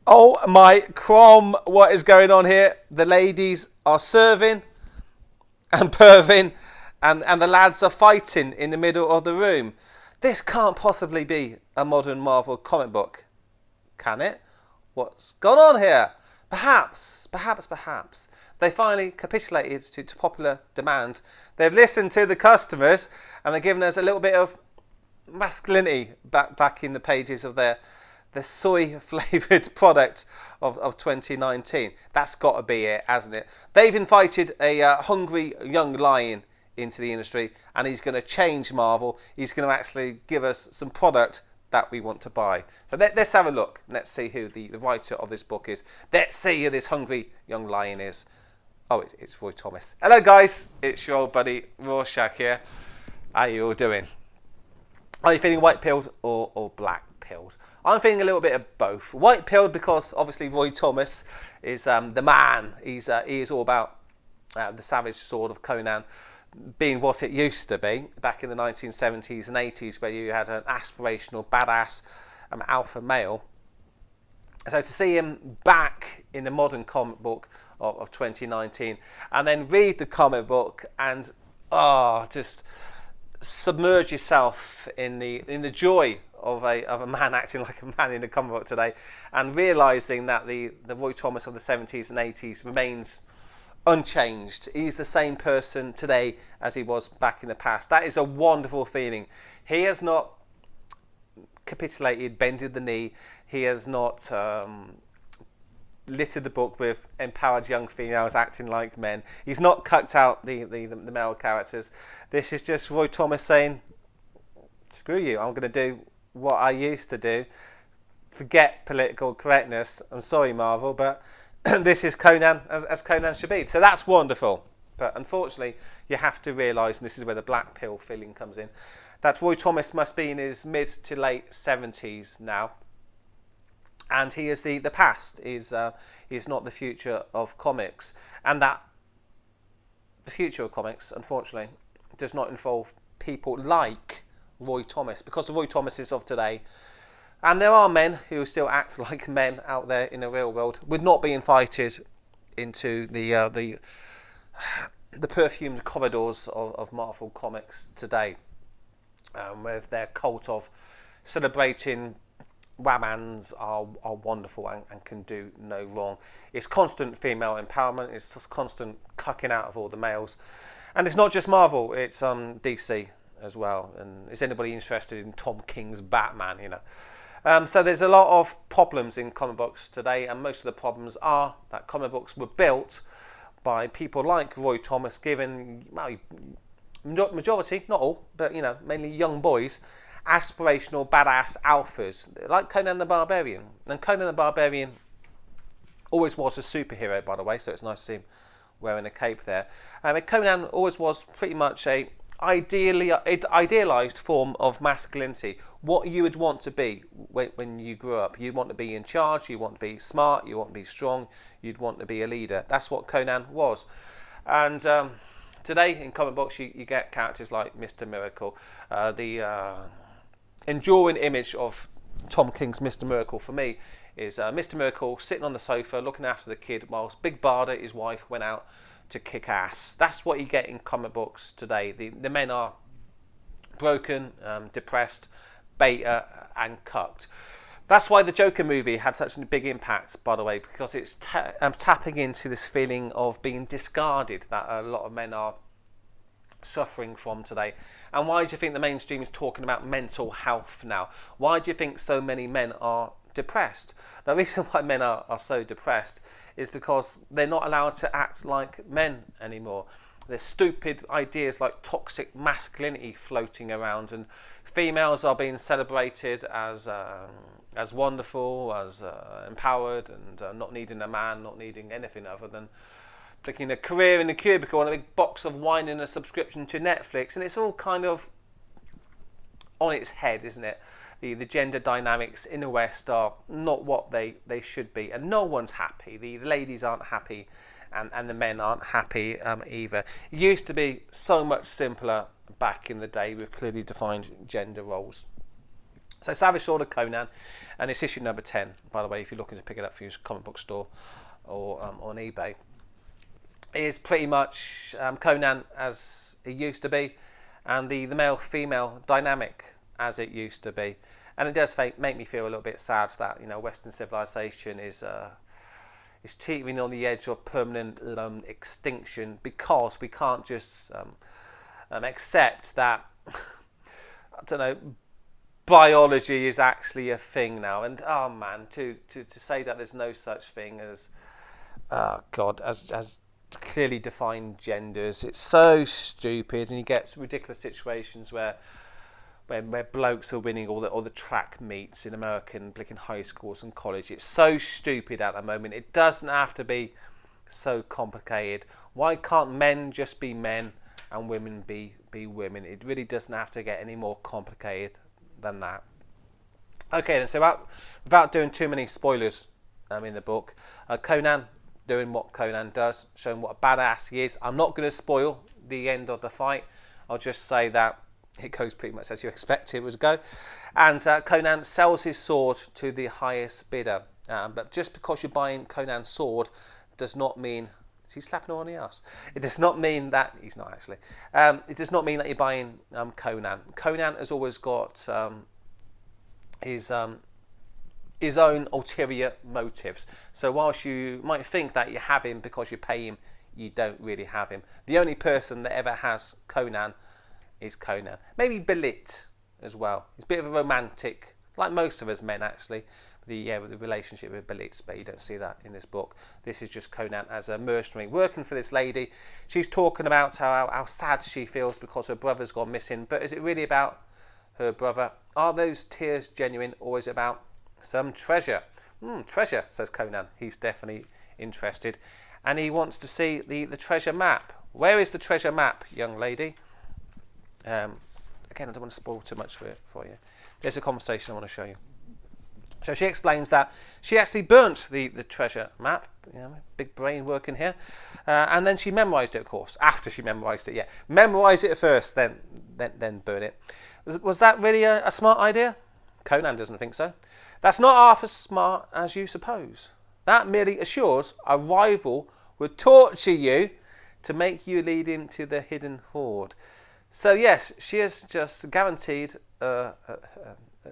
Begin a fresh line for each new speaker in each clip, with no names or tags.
Oh my crom, what is going on here? The ladies are serving and perving and the lads are fighting in the middle of the room. This can't possibly be a modern Marvel comic book, can it? What's gone on here? Perhaps, they finally capitulated to popular demand. They've listened to the customers and they're giving us a little bit of masculinity back in the pages of the soy flavoured product of 2019. That's got to be it, hasn't it? They've invited a hungry young lion into the industry and he's going to change Marvel. He's going to actually give us some product that we want to buy. So let's have a look. Let's see who the writer of this book is. Let's see who this hungry young lion is. Oh, it's Roy Thomas. Hello guys, it's your old buddy Rorschach here. How you all doing? Are you feeling white-pilled or black-pilled? I'm feeling a little bit of both. White-pilled because obviously Roy Thomas is the man. He is all about the savage sword of Conan being what it used to be back in the 1970s and 80s, where you had an aspirational, badass alpha male. So to see him back in the modern comic book of 2019 and then read the comic book and just submerge yourself in the joy of a man acting like a man in the comic book today, and realising that the Roy Thomas of the 70s and 80s remains unchanged. He's the same person today as he was back in the past. That is a wonderful feeling. He has not capitulated, bended the knee. He has not littered the book with empowered young females acting like men. He's not cucked out the male characters. This is just Roy Thomas saying, screw you, I'm going to do what I used to do. Forget political correctness. I'm sorry, Marvel, but this is Conan as Conan should be. So that's wonderful. But unfortunately, you have to realise, and this is where the black pill feeling comes in, that Roy Thomas must be in his mid to late 70s now. And he is the past. He's not the future of comics. And that the future of comics, unfortunately, does not involve people like Roy Thomas. Because the Roy Thomases of today, and there are men who still act like men out there in the real world, would not be invited into the perfumed corridors of Marvel Comics today, with their cult of celebrating whamans are wonderful and can do no wrong. It's constant female empowerment. It's just constant cucking out of all the males, and it's not just Marvel. It's DC as well. And is anybody interested in Tom King's Batman? So there's a lot of problems in comic books today, and most of the problems are that comic books were built by people like Roy Thomas, given, well, majority, not all, but mainly young boys, aspirational badass alphas like Conan the Barbarian. And Conan the Barbarian always was a superhero, by the way, so it's nice to see him wearing a cape there. Conan always was pretty much a idealised form of masculinity, what you would want to be when you grew up. You want to be in charge, you want to be smart, you want to be strong, you'd want to be a leader. That's what Conan was. And today in comic books you get characters like Mr. Miracle. The enduring image of Tom King's Mr. Miracle for me is Mr. Miracle sitting on the sofa looking after the kid whilst Big Barda, his wife, went out to kick ass. That's what you get in comic books today. The men are broken, depressed, beta and cucked. That's why the Joker movie had such a big impact, by the way, because it's tapping into this feeling of being discarded that a lot of men are suffering from today. And why do you think the mainstream is talking about mental health now? Why do you think so many men are depressed? The reason why men are so depressed is because they're not allowed to act like men anymore. There's stupid ideas like toxic masculinity floating around, and females are being celebrated as wonderful, as empowered, and not needing a man, not needing anything other than flicking a career in the cubicle and a big box of wine and a subscription to Netflix. And it's all kind of on its head, isn't it? The gender dynamics in the West are not what they should be, and no one's happy. The ladies aren't happy, and the men aren't happy either. It used to be so much simpler back in the day with clearly defined gender roles. So Savage Sword of Conan, and it's issue number 10, by the way, if you're looking to pick it up for your comic book store or on eBay. It is pretty much Conan as it used to be, and the male-female dynamic as it used to be. And it does make me feel a little bit sad that, you know, Western civilization is teetering on the edge of permanent extinction, because we can't just accept that, I don't know, biology is actually a thing now. And oh man, to say that there's no such thing as as clearly defined genders, it's so stupid. And you get ridiculous situations where blokes are winning all the track meets in American high schools and college. It's so stupid at the moment. It doesn't have to be so complicated. Why can't men just be men and women be women? It really doesn't have to get any more complicated than that. Okay, then, so without doing too many spoilers in the book, Conan doing what Conan does, showing what a badass he is. I'm not going to spoil the end of the fight. I'll just say that it goes pretty much as you expect it would go. And Conan sells his sword to the highest bidder. But just because you're buying Conan's sword does not mean... Is he slapping her on the ass? It does not mean that... He's not, actually. It does not mean that you're buying Conan. Conan has always got his own ulterior motives. So whilst you might think that you have him because you pay him, you don't really have him. The only person that ever has Conan is Conan. Maybe Belit as well. He's a bit of a romantic, like most of us men actually, the relationship with Belit, but you don't see that in this book. This is just Conan as a mercenary working for this lady. She's talking about how sad she feels because her brother's gone missing, but is it really about her brother? Are those tears genuine, or is it about some treasure? Treasure, says Conan. He's definitely interested, and he wants to see the treasure map. Where is the treasure map, young lady? Again, I don't want to spoil too much for you. There's a conversation I want to show you. So she explains that she actually burnt the treasure map. You know, big brain working here. And then she memorised it, of course. After she memorised it, yeah. Memorise it first, then burn it. Was that really a smart idea? Conan doesn't think so. That's not half as smart as you suppose. That merely assures a rival would torture you to make you lead him to the hidden hoard. So yes, she is just guaranteed a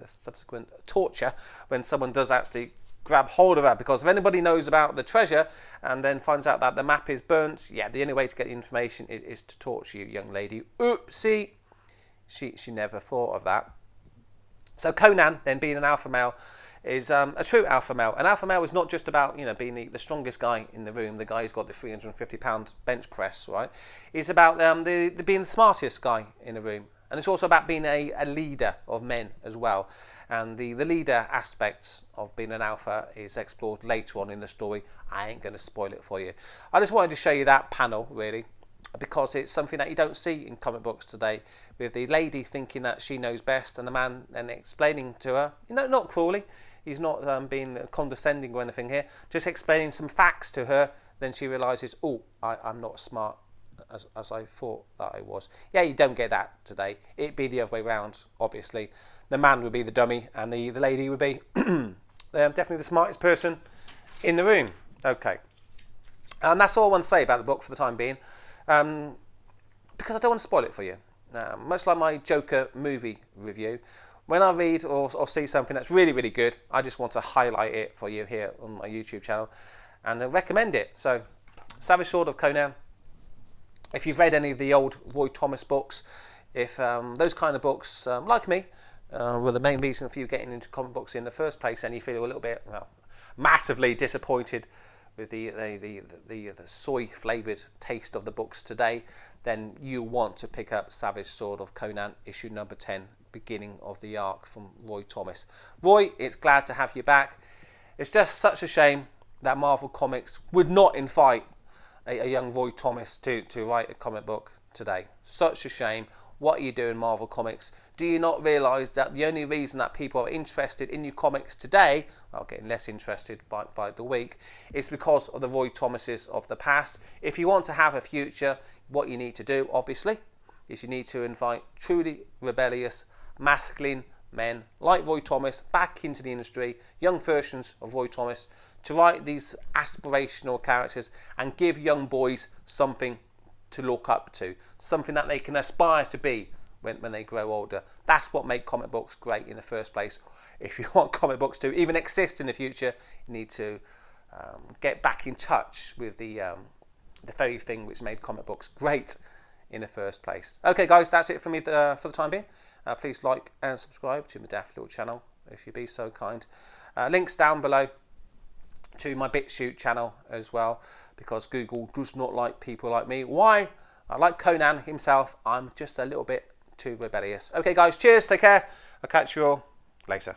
subsequent torture when someone does actually grab hold of her, because if anybody knows about the treasure and then finds out that the map is burnt, yeah, the only way to get the information is to torture you, young lady. Oopsie, she never thought of that. So Conan, then being an alpha male, is a true alpha male. An alpha male is not just about, you know, being the strongest guy in the room, the guy who's got the 350-pound bench press, right? It's about being the smartest guy in the room. And it's also about being a leader of men as well. And the leader aspects of being an alpha is explored later on in the story. I ain't going to spoil it for you. I just wanted to show you that panel, really, because it's something that you don't see in comic books today, with the lady thinking that she knows best and the man then explaining to her, you know, not cruelly, he's not being condescending or anything here, just explaining some facts to her. Then she realises, oh, I'm not as smart as I thought that I was. Yeah, you don't get that today. It'd be the other way around, obviously. The man would be the dummy and the lady would be definitely the smartest person in the room. Okay. And that's all I want to say about the book for the time being. Because I don't want to spoil it for you. Much like my Joker movie review, when I read or see something that's really, really good, I just want to highlight it for you here on my YouTube channel and recommend it. So, Savage Sword of Conan. If you've read any of the old Roy Thomas books, if those kind of books, like me, were the main reason for you getting into comic books in the first place, and you feel a little bit, well, massively disappointed with the soy-flavoured taste of the books today, then you want to pick up Savage Sword of Conan, issue number 10, beginning of the arc from Roy Thomas. Roy, it's glad to have you back. It's just such a shame that Marvel Comics would not invite a young Roy Thomas to write a comic book today. Such a shame. What are you doing, Marvel Comics? Do you not realise that the only reason that people are interested in your comics today, well, getting less interested by the week, is because of the Roy Thomases of the past? If you want to have a future, what you need to do, obviously, is you need to invite truly rebellious, masculine men like Roy Thomas back into the industry, young versions of Roy Thomas, to write these aspirational characters and give young boys something to look up to, something that they can aspire to be when they grow older. That's what made comic books great in the first place. If you want comic books to even exist in the future, you need to get back in touch with the very thing which made comic books great in the first place. Okay guys, that's it for me for the time being. Please like and subscribe to my daft little channel if you'd be so kind. Links down below to my BitChute channel as well, because Google does not like people like me. Why? Like Conan himself, I'm just a little bit too rebellious. Okay guys, cheers, take care, I'll catch you all later.